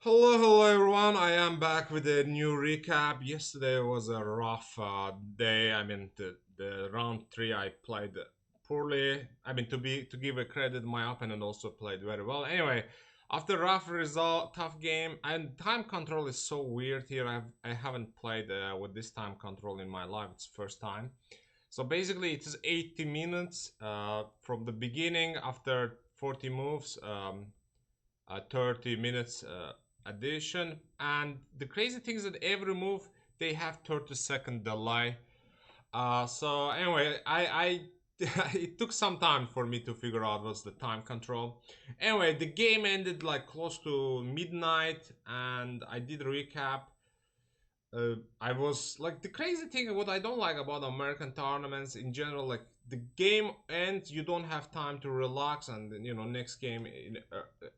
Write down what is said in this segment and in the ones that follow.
Hello everyone. I am back with a new recap. Yesterday was a rough day. The round three I played poorly. To give a credit, my opponent also played very well. Anyway, after rough result, tough game, and time control is so weird here. I haven't played with this time control in my life. It's first time. So basically, it is 80 minutes from the beginning after 40 moves. 30 minutes addition, and the crazy thing is that every move they have 30-second delay. So anyway, I it took some time for me to figure out what's the time control. Anyway, the game ended like close to midnight, and I did recap. I was like, the crazy thing, what I don't like about American tournaments in general, like the game ends, you don't have time to relax, and then, next game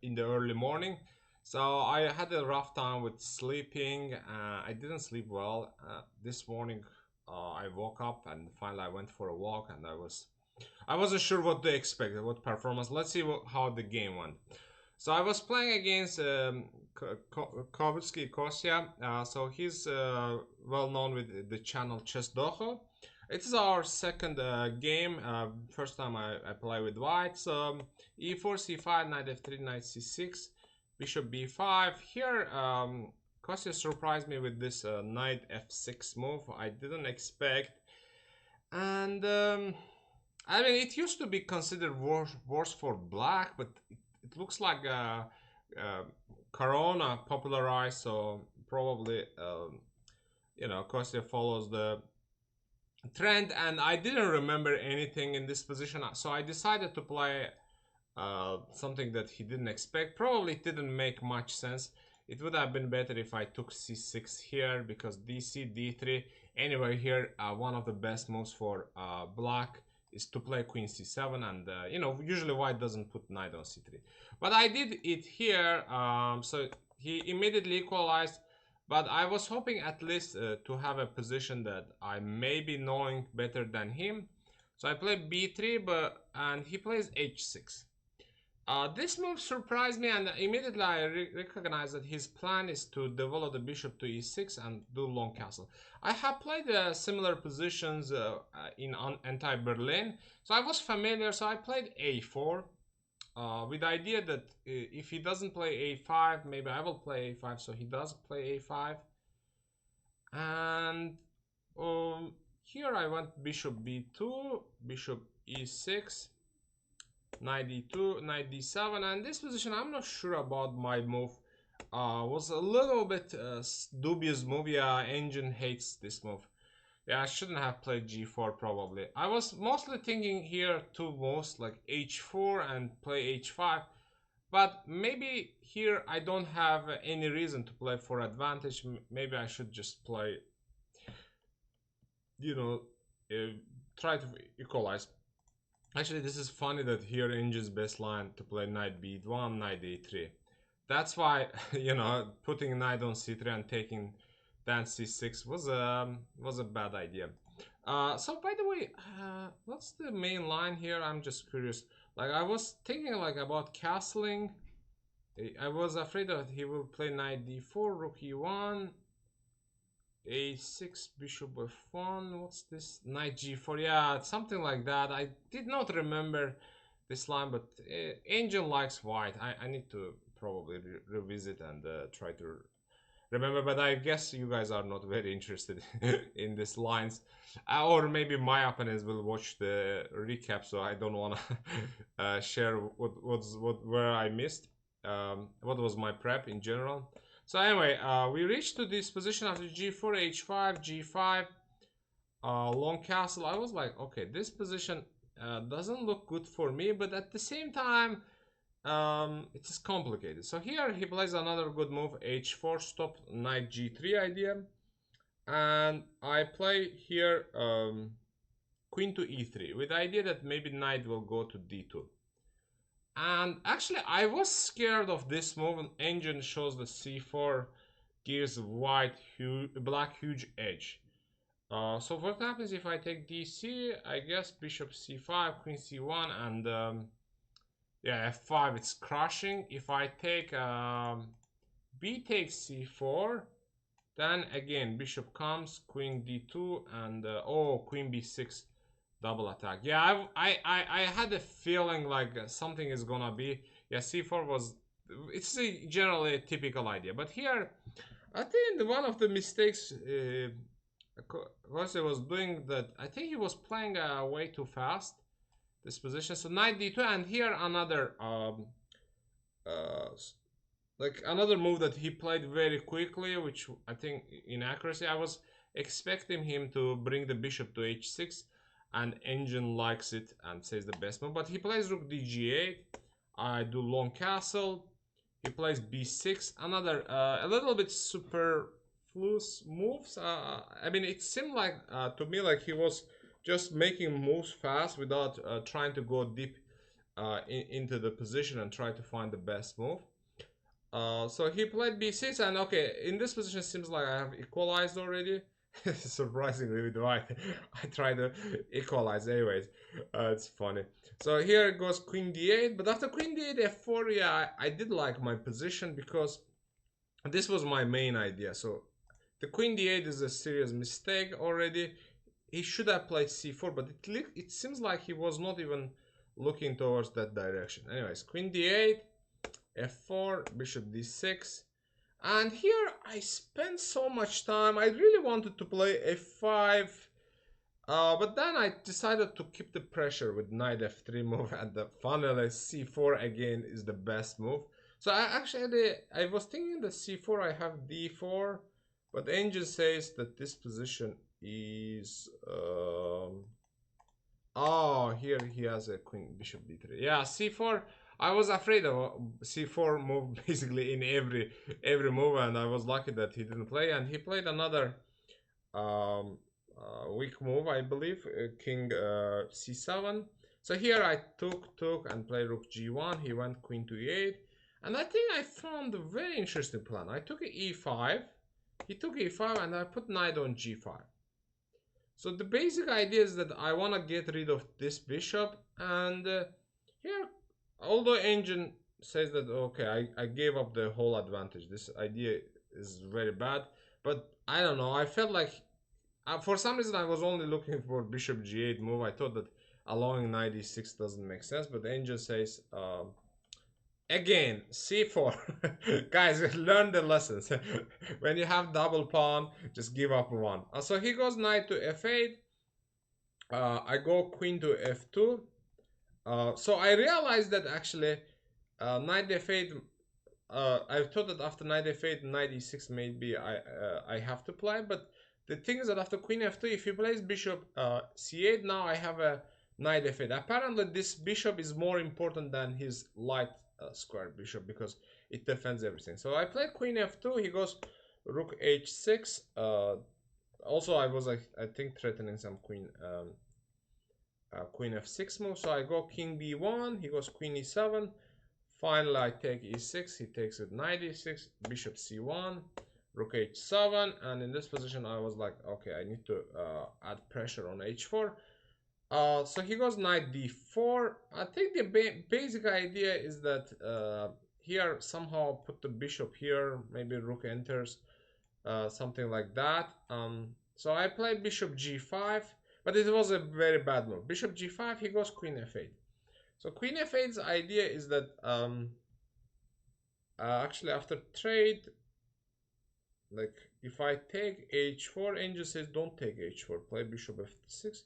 in the early morning. So I had a rough time with sleeping. I didn't sleep well. This morning, I woke up and finally I went for a walk, and I wasn't sure what to expect, what performance. Let's see how the game went. So I was playing against Kavutskiy Kosya. So he's well known with the channel Chess Dojo. It is our second game. First time I play with white. So e4, c5, knight f3, knight c6, bishop b5. Here, Kosya surprised me with this knight f6 move. I didn't expect. And it used to be considered worse for black, but it looks like Corona popularized, so probably Kostya follows the trend, and I didn't remember anything in this position, so I decided to play something that he didn't expect. Probably it didn't make much sense. It would have been better if I took c6 here, because dc, d3. Anyway, here one of the best moves for black is to play queen c7, and usually white doesn't put knight on c3, but I did it here. So he immediately equalized, but I was hoping at least to have a position that I may be knowing better than him. So I play b3, and he plays h6. This move surprised me, and immediately I recognized that his plan is to develop the bishop to e6 and do long castle. I have played similar positions in anti-Berlin, so I was familiar. So I played a4 with the idea that if he doesn't play a5, maybe I will play a5. So he does play a5, and here I went bishop b2, bishop e6, knight d2, knight d7, and this position I'm not sure about. My move was a little bit dubious move. Yeah, engine hates this move. Yeah, I shouldn't have played g4 probably. I was mostly thinking here two moves like h4 and play h5, but maybe here I don't have any reason to play for advantage. Maybe I should just play, you know, try to equalize. Actually, this is funny that here Inge's best line to play knight b1, knight a3. That's why, putting knight on c3 and taking then c6 was a bad idea. So by the way, what's the main line here? I'm just curious. Like, I was thinking like about castling. I was afraid that he will play knight d4, rook e1, a6, bishop f1. What's this? Knight g4. Yeah, something like that. I did not remember this line, but Angel likes white. I need to probably revisit and try to remember, but I guess you guys are not very interested in these lines, or maybe my opponents will watch the recap, so I don't want to share where I missed, what was my prep in general. So anyway, we reached to this position after g4, h5, g5, long castle. I was like, okay, this position doesn't look good for me, but at the same time, it is complicated. So here he plays another good move, h4, stop knight g3 idea, and I play here queen to e3 with the idea that maybe knight will go to d2. And actually, I was scared of this move, and engine shows the c4 gives black huge edge. So what happens if I take dc? I guess bishop c5, queen c1, and yeah, f5, it's crushing. If I take b takes c4. Then again, bishop comes, queen d2, and oh, queen b6, double attack. Yeah, I had a feeling like something is gonna be. Yeah, c4 was. It's generally a typical idea, but here, I think one of the mistakes Jose was doing that. I think he was playing way too fast this position. So knight d2, and here another uh, like another move that he played very quickly, which I think inaccuracy. I was expecting him to bring the bishop to h6, and engine likes it and says the best move, but he plays rook dg8. I do long castle. He plays b6, another a little bit superfluous moves. I mean, it seemed like to me like he was just making moves fast without trying to go deep into the position and try to find the best move. So he played b6, and okay, in this position it seems like I have equalized already. Surprisingly with white, I try to equalize anyways. It's funny. So here it goes queen d8, but after queen d8 f4, yeah, I did like my position because this was my main idea. So the queen d8 is a serious mistake already. He should have played c4, but it seems like he was not even looking towards that direction. Anyways, queen d8, f4, bishop d6. And here I spent so much time. I really wanted to play f5, but then I decided to keep the pressure with knight f3 move, and the finally c4 again is the best move. So I was thinking that c4 I have d4, but the engine says that this position is oh, here he has a queen bishop d3. Yeah, c4. I was afraid of c4 move basically in every move, and I was lucky that he didn't play. And he played another weak move, I believe, king c7. So here I took and played rook g1. He went queen to e8, and I think I found a very interesting plan. I took e5, he took e5, and I put knight on g5. So the basic idea is that I want to get rid of this bishop, and here, although engine says that okay, I gave up the whole advantage. This idea is very bad, but I don't know. I felt like for some reason I was only looking for bishop g8 move. I thought that allowing knight e6 doesn't make sense, but the engine says again c4. Guys, learn the lessons. When you have double pawn, just give up one. So he goes knight to f8. I go queen to f2. So I realized that actually knight f8. I thought that after knight f8, knight e6 maybe I have to play, but the thing is that after queen f2, if he plays bishop c8, now I have a knight f8. Apparently, this bishop is more important than his light square bishop because it defends everything. So I play queen f2. He goes rook h6. Also, I was I think threatening some queen f6 move. So I go king b1. He goes queen e7. Finally, I take e6. He takes it knight e6. Bishop c1. Rook h7, and in this position I was like, okay, I need to add pressure on h4. So he goes knight d4. I think the basic idea is that here somehow put the bishop here, maybe rook enters, something like that. So I played bishop g5, but it was a very bad move. Bishop g5, he goes queen f8. So queen f8's idea is that actually after trade, like if I take h4, angel says don't take h4, play bishop f6,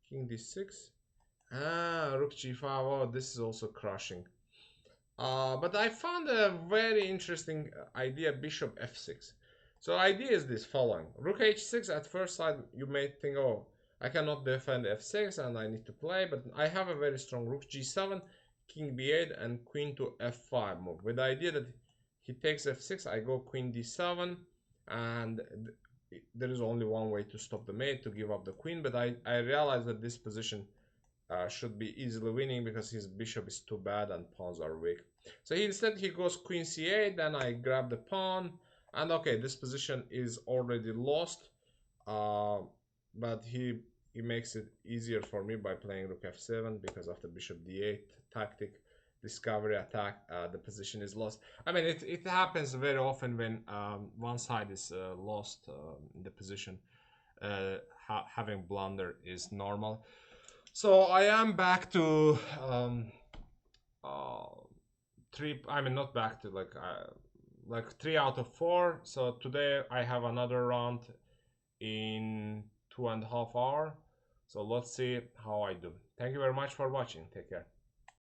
king d6, rook g5. Oh, this is also crushing. But I found a very interesting idea, bishop f6. So idea is this following: rook h6. At first sight you may think, oh, I cannot defend f6 and I need to play, but I have a very strong rook g7, king b8, and queen to f5 move, with the idea that he takes f6, I go queen d7, and there is only one way to stop the mate, to give up the queen. But I realize that this position should be easily winning because his bishop is too bad and pawns are weak. So instead he goes queen c8, then I grab the pawn, and okay, this position is already lost, but he makes it easier for me by playing rook f7, because after bishop d8 tactic, discovery attack, the position is lost. I mean, it happens very often when one side is lost in the position. Having blunder is normal. So I am back to three. I mean, not back to like 3 out of 4. So today I have another round in 2.5 hours. So let's see how I do. Thank you very much for watching. Take care.